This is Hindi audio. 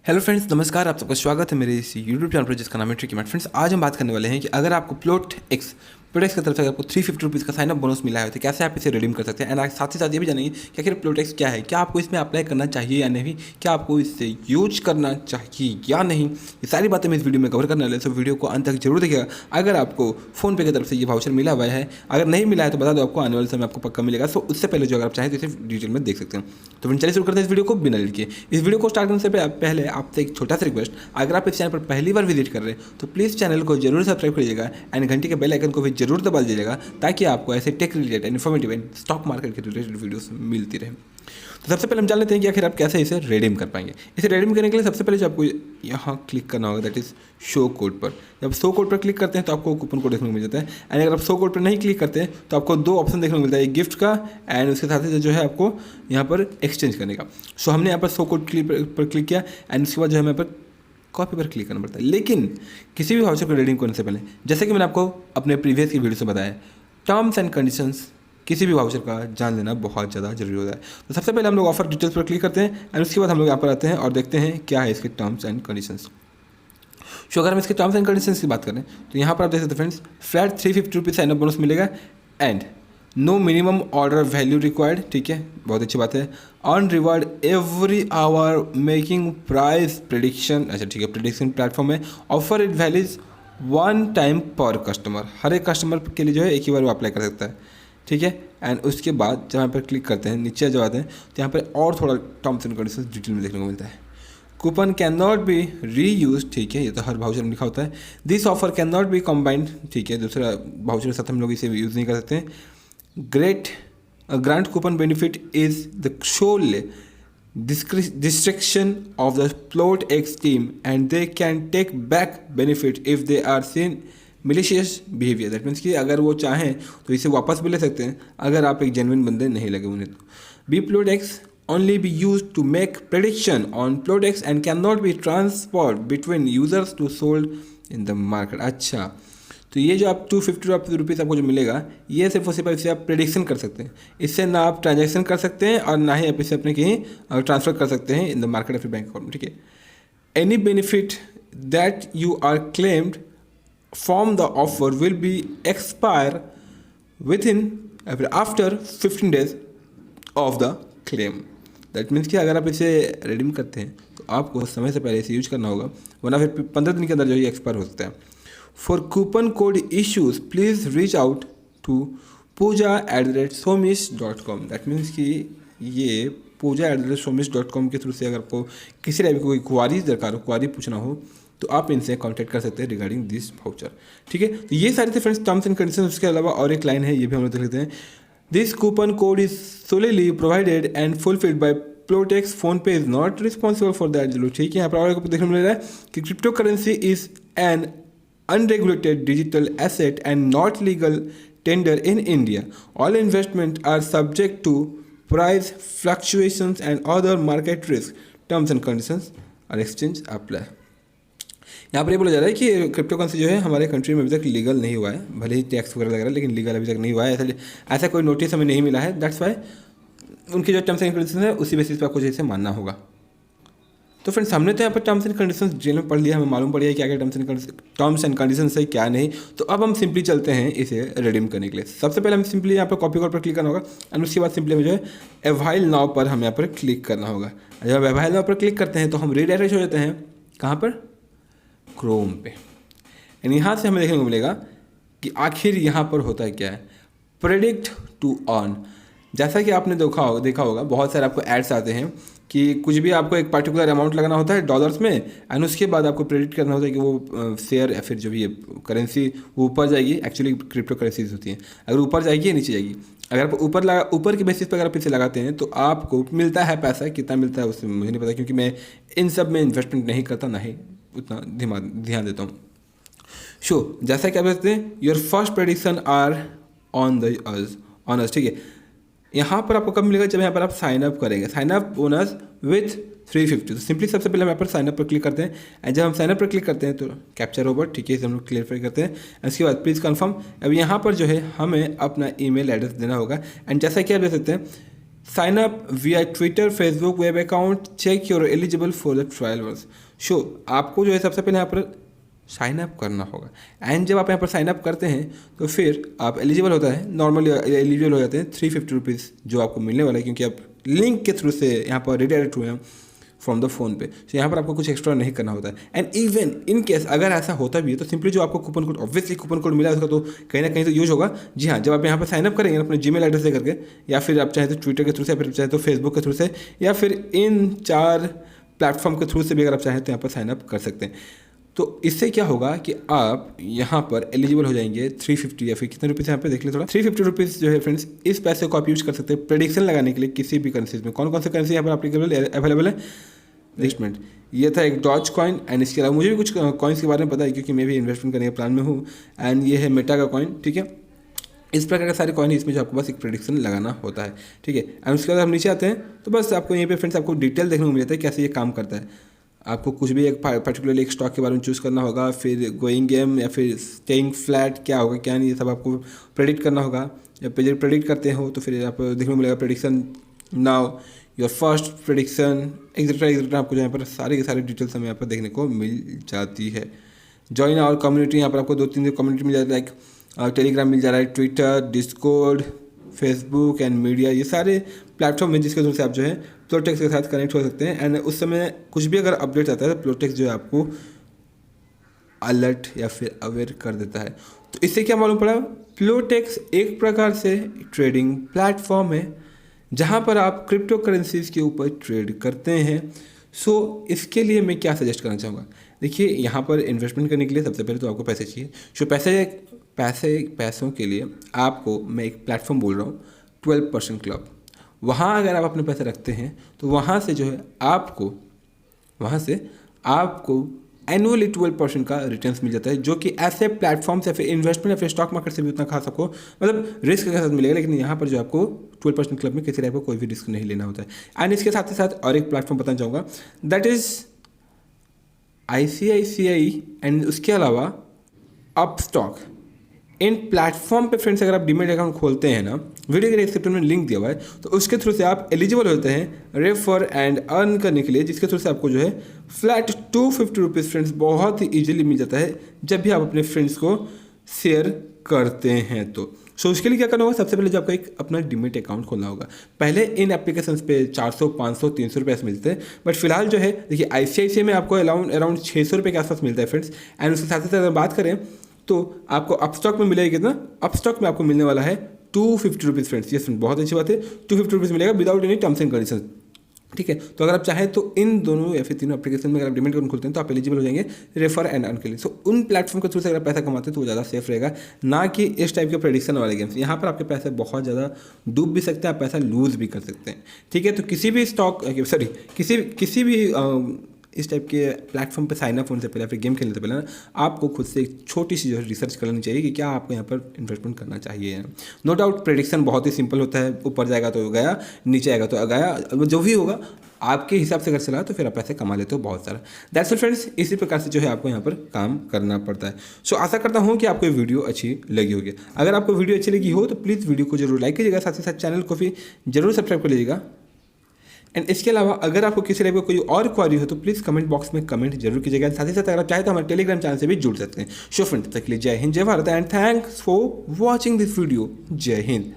हेलो फ्रेंड्स, नमस्कार। आप सबका स्वागत है मेरे इस यूट्यूब चैनल पर जिसका नाम है ट्रिकी मैट। फ्रेंड्स, आज हम बात करने वाले हैं कि अगर आपको प्लोटेक्स की तरफ से आपको 350 रुपीज़ का साइन अप बोनस मिला है तो कैसे आप इसे रिडीम कर सकते हैं। एंड साथ ही साथ ये भी जानेंगे कि आखिर प्लोटेक्स क्या है, क्या आपको इसमें अप्लाई करना चाहिए या नहीं, क्या आपको इससे यूज करना चाहिए या नहीं। ये सारी बातें मैं इस वीडियो में कवर करने वाले, तो वीडियो को अंत तक जरूर देखिएगा। अगर आपको फ़ोनपे की तरफ से ये वाउचर मिला हुआ है, अगर नहीं मिला है तो बता दो, आपको आने वाले समय आपको पक्का मिलेगा। सो उससे पहले जो अगर आप चाहें तो इसे डिटेल में देख सकते हैं। तो फिर चलिए शुरू करते हैं इस वीडियो को बिना लेट किए। इस वीडियो को स्टार्ट करने से पहले आपसे एक छोटा सा रिक्वेस्ट, अगर आप इस चैनल पर पहली बार विजिट कर रहे हैं तो प्लीज़ चैनल को जरूर सब्सक्राइब करिएगा एंड घंटी के बेल आइकन को भी जरूर दबा दीजिएगा, ताकि आपको ऐसे tech related, informative and stock market के रिलेटेड वीडियोस मिलती रहे। तो सबसे पहले हम जान लेते हैं कि आखिर आप कैसे इसे रिडीम कर पाएंगे। इसे रिडीम करने के लिए सबसे पहले जो आपको यहाँ क्लिक करना होगा, दैट इज शो कोड पर। जब शो कोड पर क्लिक करते हैं तो आपको कूपन कोड देखने को मिल जाता है। एंड अगर आप शो कोड पर नहीं क्लिक करते हैं तो आपको दो ऑप्शन देखने को मिलता है, एक गिफ्ट का एंड उसके साथ ही जो है आपको यहाँ पर एक्सचेंज करने का। सो हमने यहाँ पर शो कोड पर क्लिक किया एंड उसके बाद जो है हमें पर कॉपी पर क्लिक करना पड़ता है। लेकिन किसी भी वाउचर को रिडीम करने से पहले, जैसे कि मैंने आपको अपने प्रीवियस की वीडियो से बताया, टर्म्स एंड कंडीशंस किसी भी वाउचर का जान लेना बहुत ज़्यादा जरूरी होता है। तो सबसे पहले हम लोग ऑफर डिटेल्स पर क्लिक करते हैं एंड उसके बाद हम लोग यहाँ पर आते हैं और देखते हैं क्या है इसके टर्म्स एंड कंडीशंस। सो अगर हम इसके टर्म्स एंड कंडीशंस की बात करें तो यहाँ पर आप देख सकते हैं friends, flat 350 rupees sign up bonus मिलेगा and no minimum order value required. ठीक है, बहुत अच्छी बात है। Earn reward every hour making price prediction. अच्छा ठीक है, प्रेडिक्शन प्लेटफॉर्म है। Offer it valid 1 time per customer. हर एक कस्टमर के लिए जो है एक ही बार वो अप्लाई कर सकता है। ठीक है, एंड उसके बाद जब यहाँ पर क्लिक करते हैं, नीचे जब आते हैं तो यहाँ पर और थोड़ा टर्म्स एंड कंडीशंस डिटेल में देखने को मिलता है। कूपन कैन नॉट बी री यूज। ठीक है, ये तो हर वाउचर में लिखा होता है। This offer can not be combined. ठीक है, दूसरा वाउचर के साथ हम लोग इसे यूज़ नहीं कर सकते। Grant coupon benefit is the solely discretion of the PloteX team and they can take back benefit if they are seen malicious behavior। That means कि अगर वो चाहें तो इसे वापस भी ले सकते हैं अगर आप एक जेन्युइन बंदे नहीं लगे उन्हें। तो B PloteX only be used to make prediction on PloteX and cannot be transferred between users to sold in the market। अच्छा, तो ये जो आप 250 रुपीज़ आपको जो मिलेगा, ये सिर्फ और सिर्फ इससे आप प्रेडिक्शन कर सकते हैं। इससे ना आप ट्रांजैक्शन कर सकते हैं और ना ही आप इसे अपने कहीं ट्रांसफर कर सकते हैं in the market of bank account में। ठीक है, any benefit that you are claimed from the offer will be expire within after 15 days of the claim. That means कि अगर आप इसे रिडीम करते हैं तो आपको समय से पहले इसे यूज करना होगा, वरना फिर 15 दिन के अंदर जो है एक्सपायर हो सकता है। For coupon code issues, please reach out to pooja@somish.com। That means कि ये pooja@somish.com के थ्रू से अगर आपको किसी टाइप की कोई क्वारीज दरकार हो, क्वारी पूछना हो, तो आप इनसे कांटेक्ट कर सकते हैं रिगार्डिंग दिस वाउचर। ठीक है, तो ये सारे थे फ्रेंड्स टर्म्स एंड कंडीशन। उसके अलावा और एक लाइन है, ये भी हम लोग देख लेते हैं। This coupon code is solely provided and fulfilled by प्लोटेक्स। PhonePe is not responsible for that. चलो ठीक है, यहाँ पर और देखने को मिल रहा है कि crypto currency is an unregulated digital asset and not legal tender in India. All investments are subject to price fluctuations and other market risk. Terms and conditions are exchange apply। यहाँ पर ये बोला जा रहा है कि क्रिप्टो करेंसी जो है हमारे कंट्री में अभी तक लीगल नहीं हुआ है, भले ही टैक्स वगैरह लग रहा है लेकिन लीगल अभी तक नहीं हुआ है। ऐसा कोई नोटिस हमें नहीं मिला है। दैट्स वाई उनकी जो टर्म्स एंड कंडीशन है उसी बेसिस पर आपको जैसे मानना होगा। तो फ्रेंड्स, हमने तो यहाँ पर टर्म्स एंड कंडीशंस डिटेल में पढ़ लिया, हमें मालूम पड़ गया क्या क्या टर्म्स एंड कंडीशंस है, क्या नहीं। तो अब हम सिंपली चलते हैं इसे रिडीम करने के लिए। सबसे पहले हम सिंपली यहाँ पर कॉपी कोड पर क्लिक करना होगा एंड उसके बाद सिंपली हमें जो है अवाइल नाउ पर हम यहाँ पर क्लिक करना होगा। जब अवाइल नाउ पर क्लिक करते हैं तो हम रीडायरेक्ट हो जाते हैं कहाँ पर, क्रोम पे। एंड यहाँ से हमें देखने को मिलेगा कि आखिर यहाँ पर होता क्या है, प्रेडिक्ट टू अर्न। जैसा कि आपने देखा होगा बहुत सारे आपको एड्स आते हैं कि कुछ भी आपको एक पर्टिकुलर अमाउंट लगाना होता है डॉलर्स में एंड उसके बाद आपको प्रेडिक्ट करना होता है कि वो शेयर या फिर जो भी करेंसी वो ऊपर जाएगी। एक्चुअली क्रिप्टो करेंसीज होती हैं, अगर ऊपर जाएगी या नीचे जाएगी। अगर आप ऊपर के बेसिस पर अगर आप इसे लगाते हैं तो आपको मिलता है पैसा। कितना मिलता है उससे मुझे नहीं पता, क्योंकि मैं इन सब में इन्वेस्टमेंट नहीं करता, ना ही उतना ध्यान देता हूँ। सो जैसा कि आप कहते हैं, your first prediction are on us. ठीक है, यहाँ पर आपको कब मिलेगा, जब यहाँ पर आप साइन अप करेंगे, साइन अप बोनस विथ 350। तो सिंपली सबसे पहले हम यहाँ पर साइन अप पर क्लिक करते हैं एंड जब हम साइन अप पर क्लिक करते हैं तो कैप्चर रोबोट, ठीक है, इसे हम लोग क्लियरफाई करते हैं। उसके बाद प्लीज़ कंफर्म। अब यहाँ पर जो है हमें अपना ईमेल एड्रेस देना होगा एंड जैसा कि आप देख सकते हैं sign up via Twitter, Facebook, web account, check your eligible for the trial verse. Show आपको जो है सबसे पहले यहाँ पर साइन अप करना होगा, एंड जब आप यहाँ पर साइन अप करते हैं तो फिर आप एलिजिबल होता है, नॉर्मली एलिजिबल हो जाते हैं 350 रुपीज़ जो आपको मिलने वाला है, क्योंकि आप लिंक के थ्रू से यहाँ पर रिडायरेक्ट हुए हैं फ्रॉम द फोन पे। तो यहाँ पर आपको कुछ एक्स्ट्रा नहीं करना होता है। एंड इवन इन केस अगर ऐसा होता भी है तो सिंपली जो आपको coupon code, obviously coupon code मिला है उसका तो कहीं ना कहीं तो यूज होगा। जी हाँ, जब आप यहाँ पर साइनअप करेंगे अपने जीमेल एड्रेस दे करके, या फिर आप चाहे तो ट्विटर के थ्रू से, या फिर चाहे तो फेसबुक के थ्रू से, या फिर इन 4 प्लेटफॉर्म के थ्रू से भी अगर आप चाहें तो यहाँ पर साइनअप कर सकते हैं। तो इससे क्या होगा कि आप यहाँ पर एलिजिबल हो जाएंगे 350 या फिर कितने रुपीज़ यहाँ पे देख लें थोड़ा, 350 रुपीज़ जो है फ्रेंड्स, इस पैसे को आप यूज कर सकते हैं प्रेडिक्शन लगाने के लिए किसी भी करेंसीज में। कौन कौन से करेंसी यहाँ पर एप्लीकेबल अवेलेबल है नेक्स्ट मिनट। ये था एक डॉज कॉइन, एंड इसके अलावा मुझे भी कुछ कॉइन्स के बारे में पता है क्योंकि मैं भी इन्वेस्टमेंट करने के प्लान में हूँ। एंड ये है मेटा का कॉइन, ठीक है। इस प्रकार के सारे कॉइन है, इसमें जो आपको बस एक प्रेडिक्शन लगाना होता है, ठीक है। एंड उसके बाद हम नीचे आते हैं तो बस आपको यहीं पे फ्रेंड्स आपको डिटेल देखने को मिल जाता है कैसे ये काम करता है। आपको कुछ भी एक पर्टिकुलरली एक स्टॉक के बारे में चूज़ करना होगा, फिर गोइंग गेम या फिर स्टेइंग फ्लैट क्या होगा क्या नहीं, ये सब आपको प्रेडिक्ट करना होगा। जब प्रेडिक्ट करते हो तो फिर आपको देखने को मिलेगा prediction now, your first prediction etcetera आपको यहाँ पर सारे के सारे डिटेल्स हमें यहाँ पर देखने को मिल जाती है। ज्वाइन आवर कम्युनिटी, यहाँ पर आपको 2-3 कम्युनिटी मिल जाती है, लाइक टेलीग्राम मिल जा रहा है, Twitter, Discord, Facebook and media, ये सारे प्लेटफॉर्म हैं जिसके थ्रू से आप जो है प्लोटेक्स के साथ कनेक्ट हो सकते हैं। एंड उस समय कुछ भी अगर अपडेट आता है तो प्लोटेक्स जो है आपको अलर्ट या फिर अवेयर कर देता है। तो इससे क्या मालूम पड़ा, प्लोटेक्स एक प्रकार से ट्रेडिंग प्लेटफॉर्म है जहां पर आप क्रिप्टो करेंसीज के ऊपर ट्रेड करते हैं। सो इसके लिए मैं क्या सजेस्ट करना चाहूँगा, देखिए यहाँ पर इन्वेस्टमेंट करने के लिए सबसे पहले तो आपको पैसे चाहिए। सो पैसों के लिए आपको मैं एक प्लेटफॉर्म बोल रहा हूँ 12% क्लब। वहाँ अगर आप अपने पैसे रखते हैं तो वहाँ से जो है आपको एनुअली 12% का रिटर्न्स मिल जाता है, जो कि ऐसे प्लेटफॉर्म से फिर इन्वेस्टमेंट या फिर स्टॉक मार्केट से भी उतना खा सको, मतलब रिस्क के साथ मिलेगा। लेकिन यहाँ पर जो आपको 12% क्लब में किसी टाइप का कोई भी रिस्क नहीं लेना होता है। एंड इसके साथ ही साथ और एक प्लेटफॉर्म बताना चाहूँगा, दैट इज़ ICICI एंड उसके अलावा अपस्टॉक। इन प्लेटफॉर्म पे फ्रेंड्स अगर आप डीमेट अकाउंट खोलते हैं ना, वीडियो के डिस्क्रिप्शन में लिंक दिया हुआ है, तो उसके थ्रू से आप एलिजिबल होते हैं रेफर एंड अर्न करने के लिए, जिसके थ्रू से आपको जो है फ्लैट 250 रुपीज़ फ्रेंड्स बहुत ही ईजिली मिल जाता है जब भी आप अपने फ्रेंड्स को शेयर करते हैं। तो सो उसके लिए क्या करना होगा, सबसे पहले जो आपका एक अपना डीमेट अकाउंट खोलना होगा। पहले इन एप्लीकेशंस पे 400, 500, 300 रुपये मिलते हैं, बट फिलहाल जो है देखिए ICICI में आपको अराउंड 600 रुपये के आसपास मिलता है फ्रेंड्स। एंड उसके साथ साथ अगर बात करें तो आपको अपस्टॉक में मिलेगा कितना, अपस्टॉक में आपको मिलने वाला है 250 रुपीज़ फ्रेंड्स। ये बहुत अच्छी बात है, 250 रुपीज़ मिलेगा without any terms and condition, ठीक है। तो अगर आप चाहें तो इन दोनों या फिर तीनों एप्लीकेशन में अगर आप डीमेट अकाउंट खोलते हैं तो आप एलिजिबल हो जाएंगे रेफर एंड अर्न के लिए। सो उन प्लेटफॉर्म के थ्रू से अगर पैसा कमाते हैं तो वो ज़्यादा सेफ रहेगा, ना कि इस टाइप के प्रेडिक्शन वाले गेम्स। यहाँ पर आपके पैसे बहुत ज़्यादा डूब भी सकते हैं, आप पैसा लूज भी कर सकते हैं, ठीक है। तो किसी भी किसी भी इस टाइप के प्लेटफॉर्म पे साइन अप होने से पहले या फिर गेम खेलने से पहले ना आपको खुद से एक छोटी सी जो है रिसर्च करनी चाहिए कि क्या आपको यहाँ पर इन्वेस्टमेंट करना चाहिए। नो डाउट प्रेडिक्शन बहुत ही सिंपल होता है, ऊपर जाएगा तो गया, नीचे आएगा तो गया, जो भी होगा आपके हिसाब से अगर चला तो फिर आप पैसे कमा लेते हो बहुत सारा। दैट्स इट फ्रेंड्स, इसी प्रकार से जो है आपको यहाँ पर काम करना पड़ता है। सो आशा करता हूँ कि आपको ये वीडियो अच्छी लगी होगी। अगर आपको वीडियो अच्छी लगी हो तो प्लीज़ वीडियो को जरूर लाइक कीजिएगा, साथ ही साथ चैनल को भी जरूर सब्सक्राइब कर लीजिएगा। एंड इसके अलावा अगर आपको किसी टाइप का कोई और क्वारी हो तो प्लीज़ कमेंट बॉक्स में कमेंट जरूर कीजिएगा। साथ ही साथ अगर आप चाहे तो हमारे टेलीग्राम चैनल से भी जुड़ सकते हैं। सो फ्रेंड्स, तक के लिए जय हिंद, जय Bharat and thanks for watching this video. जय हिंद।